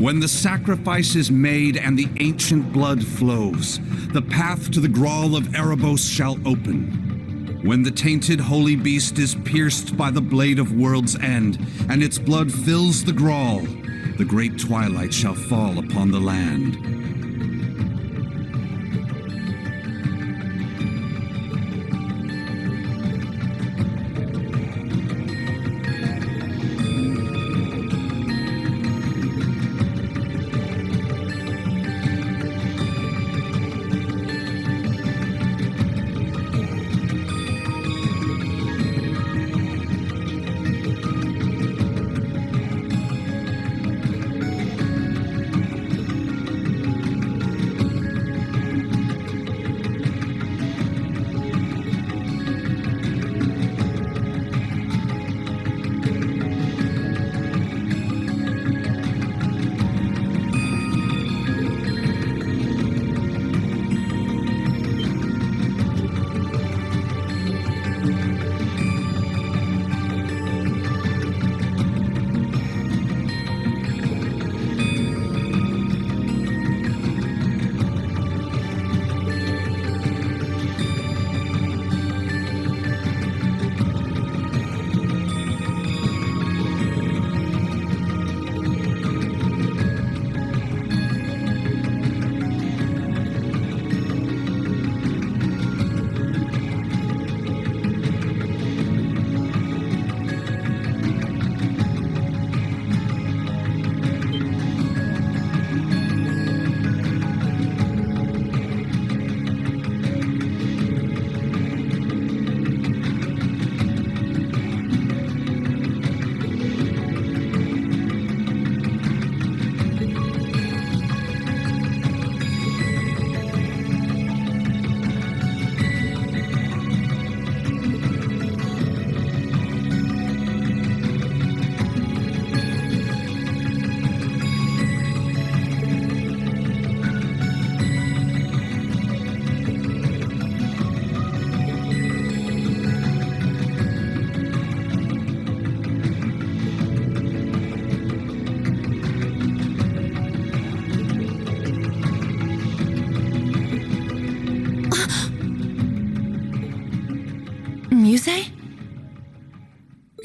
When the sacrifice is made and the ancient blood flows, the path to the Grawl of Erebos shall open. When the tainted holy beast is pierced by the blade of World's End, and its blood fills the Grawl, the great twilight shall fall upon the land.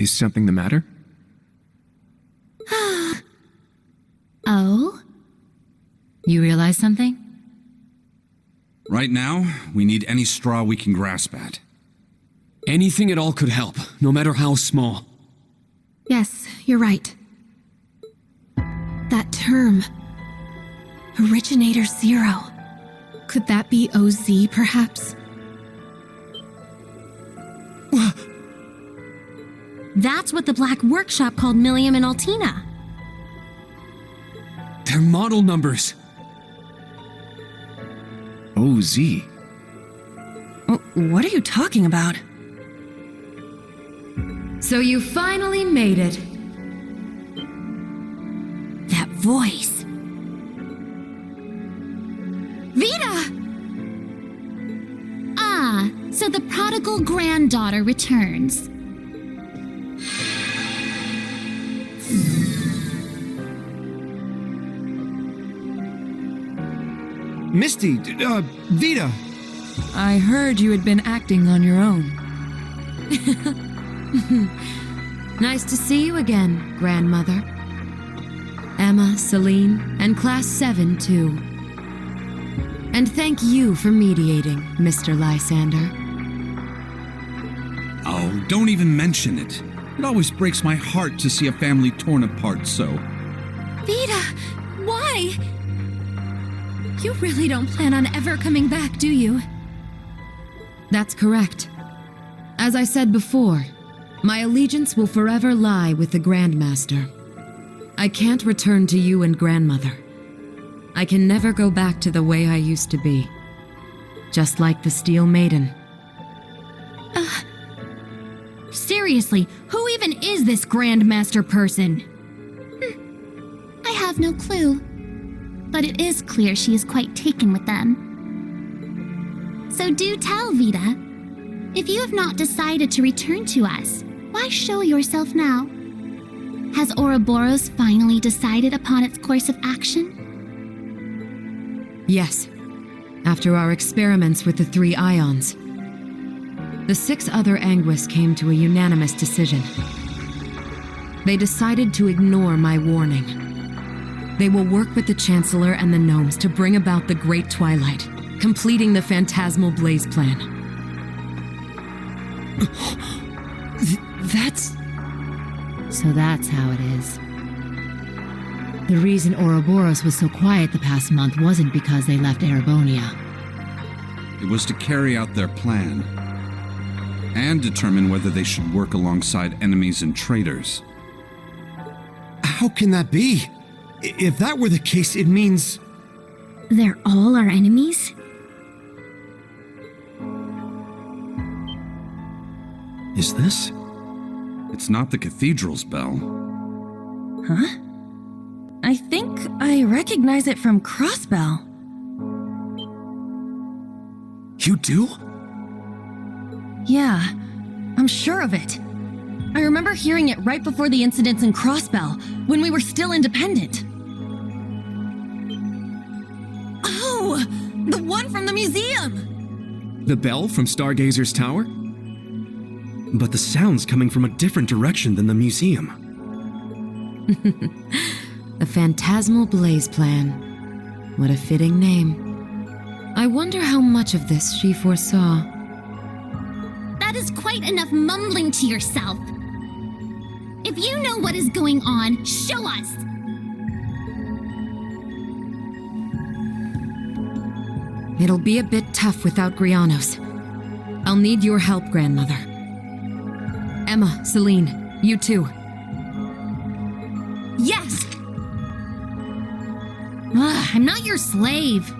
Is something the matter? Oh? You realize something? Right now, we need any straw we can grasp at. Anything at all could help, no matter how small. Yes, you're right. That term, Originator Zero. Could that be OZ, perhaps? That's what the Black Workshop called Millium and Altina. They're model numbers. OZ. What are you talking about? So you finally made it. That voice. Vita! Ah, so the prodigal granddaughter returns. Misty, Vita. I heard you had been acting on your own. Nice to see you again, grandmother. Emma, Celine, and Class 7, too. And thank you for mediating, Mr. Lysander. Oh, don't even mention it. It always breaks my heart to see a family torn apart so. Vita, why? You really don't plan on ever coming back, do you? That's correct. As I said before, my allegiance will forever lie with the Grandmaster. I can't return to you and grandmother. I can never go back to the way I used to be. Just like the Steel Maiden. Seriously, who even is this Grandmaster person? I have no clue. But it is clear she is quite taken with them. So do tell, Vita. If you have not decided to return to us, why show yourself now? Has Ouroboros finally decided upon its course of action? Yes. After our experiments with the 3 ions. The 6 other Anguis came to a unanimous decision. They decided to ignore my warning. They will work with the Chancellor and the Gnomes to bring about the Great Twilight, completing the Phantasmal Blaze Plan. So that's how it is. The reason Ouroboros was so quiet the past month wasn't because they left Erebonia. It was to carry out their plan and determine whether they should work alongside enemies and traitors. How can that be? If that were the case, it means... They're all our enemies? Is this? It's not the cathedral's bell. Huh? I think I recognize it from Crossbell. You do? Yeah, I'm sure of it. I remember hearing it right before the incidents in Crossbell, when we were still independent. Oh! The one from the museum! The bell from Stargazer's Tower? But the sound's coming from a different direction than the museum. The Phantasmal Blaze Plan. What a fitting name. I wonder how much of this she foresaw. That is quite enough mumbling to yourself. If you know what is going on, show us! It'll be a bit tough without Grianos. I'll need your help, grandmother. Emma, Celine, you too. Yes! I'm not your slave.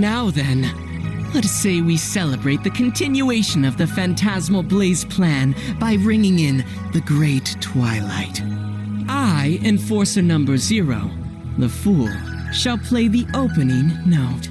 now then, let us say we celebrate the continuation of the Phantasmal Blaze plan by ringing in the Great Twilight. I, Enforcer number 0, the Fool, shall play the opening note.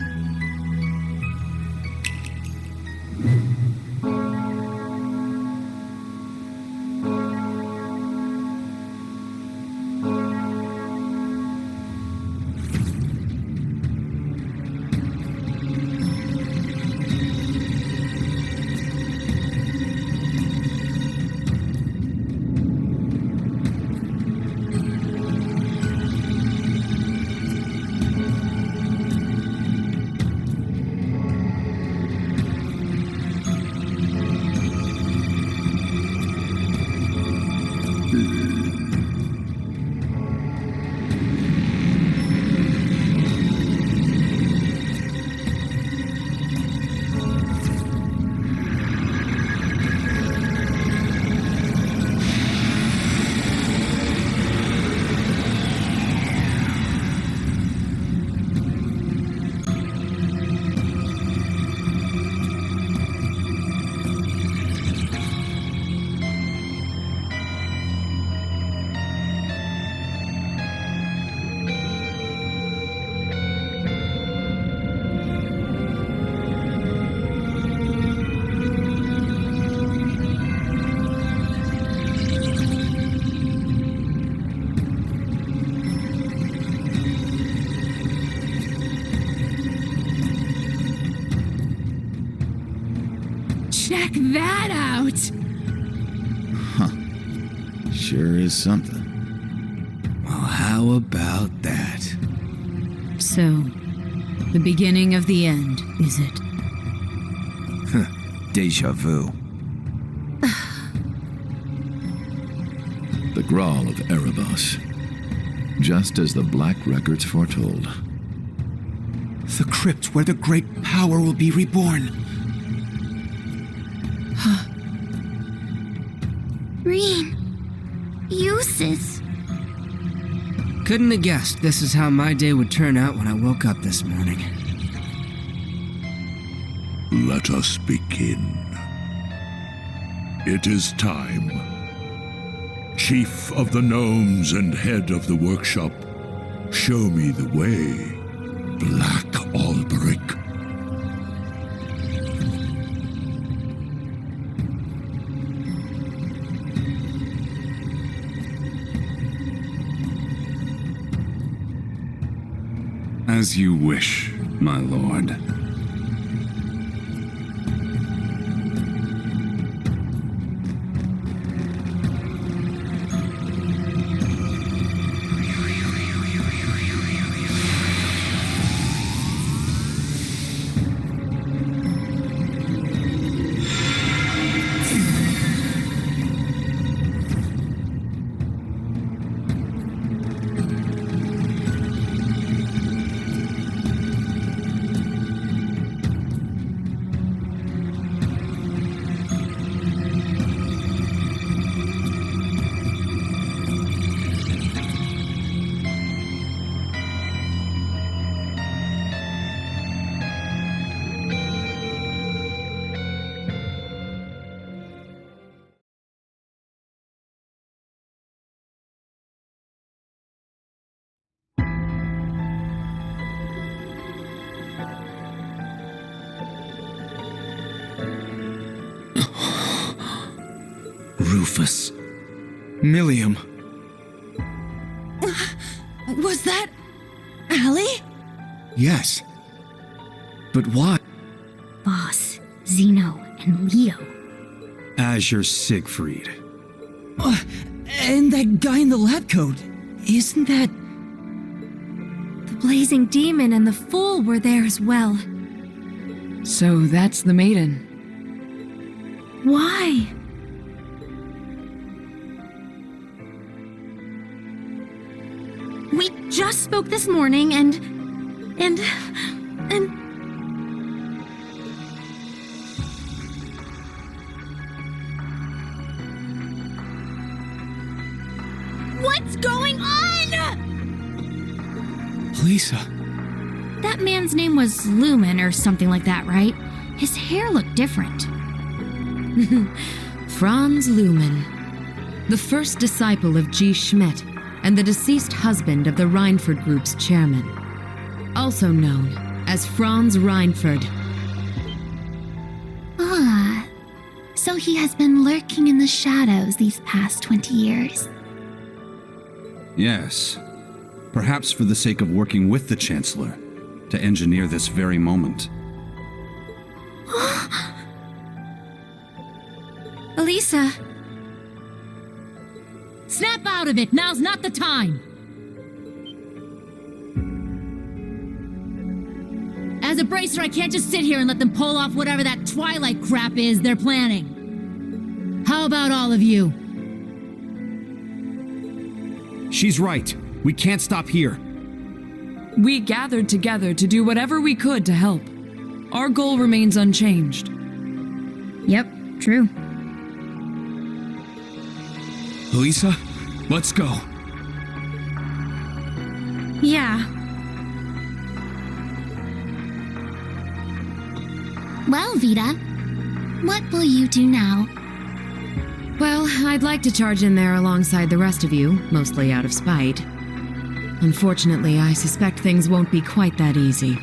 Check that out! Sure is something. Well, how about that? So, the beginning of the end, is it? Deja vu. The Grawl of Erebos. Just as the Black Records foretold. The crypt where the great power will be reborn. Green. Uses. Couldn't have guessed this is how my day would turn out when I woke up this morning. Let us begin. It is time. Chief of the Gnomes and head of the workshop, show me the way, Black Alberic. As you wish, my lord. Rufus. Millium. Was that Allie? Yes. But why? Boss, Zeno, and Leo. Azure Siegfried. And that guy in the lab coat, isn't that... The Blazing Demon and the Fool were there as well. So that's the maiden. Why? We just spoke this morning and... What's going on? Lisa, That man's name was Lumen or something like that, right? His hair looked different. Franz Lumen, the first disciple of G. Schmidt and the deceased husband of the Reinford Group's chairman, also known as Franz Reinford. Ah, so he has been lurking in the shadows these past 20 years. Yes. Perhaps for the sake of working with the Chancellor to engineer this very moment. Elisa! Snap out of it! Now's not the time! As a bracer, I can't just sit here and let them pull off whatever that Twilight crap is they're planning. How about all of you? She's right. We can't stop here. We gathered together to do whatever we could to help. Our goal remains unchanged. Yep, true. Elisa, let's go. Yeah. Well, Vita, what will you do now? Well, I'd like to charge in there alongside the rest of you, mostly out of spite. Unfortunately, I suspect things won't be quite that easy.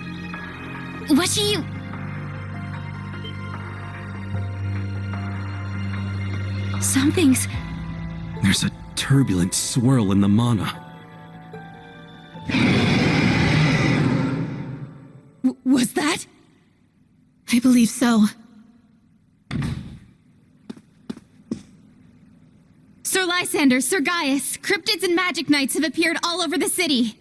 What do you... Something's... There's a turbulent swirl in the mana. Was that? I believe so. Sir Lysander, Sir Gaius, cryptids and magic knights have appeared all over the city.